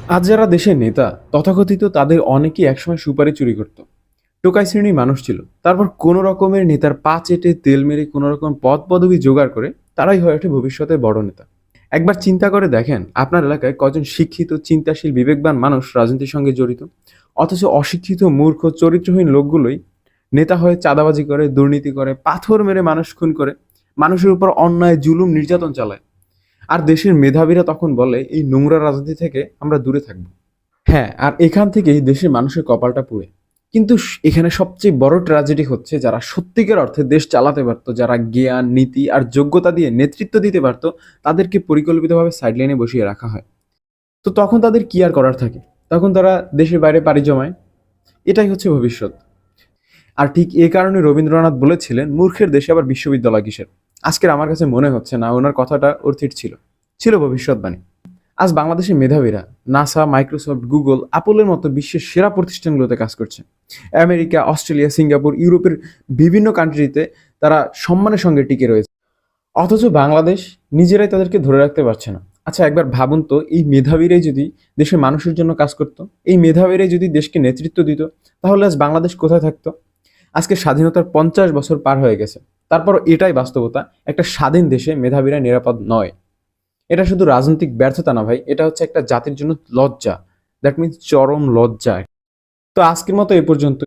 আজ যারা দেশের নেতা তথাকথিত তাদের অনেকেই একসময় সুপারি চুরি করত। টোকাই শ্রেণীর মানুষ ছিল, তারপর কোনো রকমের নেতার পা চেটে তেল মেরে কোনো রকম পদ পদবি জোগাড় করে তারাই হয়ে ওঠে ভবিষ্যতে বড় নেতা। একবার চিন্তা করে দেখেন আপনার এলাকায় কজন শিক্ষিত চিন্তাশীল বিবেকবান মানুষ রাজনীতির সঙ্গে জড়িত, অথচ অশিক্ষিত মূর্খ চরিত্রহীন লোকগুলোই নেতা হয়ে চাঁদাবাজি করে, দুর্নীতি করে, পাথর মেরে মানুষ খুন করে, মানুষের উপর অন্যায় জুলুম নির্যাতন চালায়। আর দেশের মেধাবীরা তখন বলে এই নোংরা রাজনীতি থেকে আমরা দূরে থাকবো। হ্যাঁ, আর এখান থেকেই দেশের মানুষের কপালটা পুড়ে। কিন্তু এখানে সবচেয়ে বড় ট্র্যাজেডি হচ্ছে যারা সত্যিকার অর্থে দেশ চালাতে পারতো, যারা জ্ঞান, নীতি আর যোগ্যতা দিয়ে নেতৃত্ব দিতে পারতো, তাদেরকে পরিকল্পিতভাবে সাইডলাইনে বসিয়ে রাখা হয়। তো তখন তাদের কি আর করার থাকে? তখন তারা দেশের বাইরে পাড়ি জমায়। এটাই হচ্ছে ভবিষ্যৎ। আর ঠিক এ কারণে রবীন্দ্রনাথ বলেছিলেন, মূর্খের দেশে আবার বিশ্ববিদ্যালয় কিসের। আজকের আমার কাছে মনে হচ্ছে না ওনার কথাটা অর্থিত ছিল, ছিল ভবিষ্যৎবাণী। আজ বাংলাদেশের মেধাবীরা নাসা, মাইক্রোসফট, গুগল, অ্যাপলের মতো বিশ্বের সেরা প্রতিষ্ঠানগুলোতে কাজ করছে। আমেরিকা, অস্ট্রেলিয়া, সিঙ্গাপুর, ইউরোপের বিভিন্ন কান্ট্রিতে তারা সম্মানের সঙ্গে টিকে রয়েছে। অথচ বাংলাদেশ নিজেরাই তাদেরকে ধরে রাখতে পারছে না। আচ্ছা, একবার ভাবুন তো, এই মেধাবীরাই যদি দেশের মানুষের জন্য কাজ করতো, এই মেধাবীরাই যদি দেশকে নেতৃত্ব দিত, তাহলে আজ বাংলাদেশ কোথায় থাকতো? আজকে স্বাধীনতার 50 বছর পার হয়ে গেছে, তারপরও এটাই বাস্তবতা, একটা স্বাধীন দেশে মেধাবীরা নিরাপদ নয়। এটা শুধু রাজনৈতিক ব্যর্থতা না ভাই, এটা হচ্ছে একটা জাতির জন্য লজ্জা। দ্যাট মিন্স চরম লজ্জা। তো আজকের মতো এ পর্যন্ত।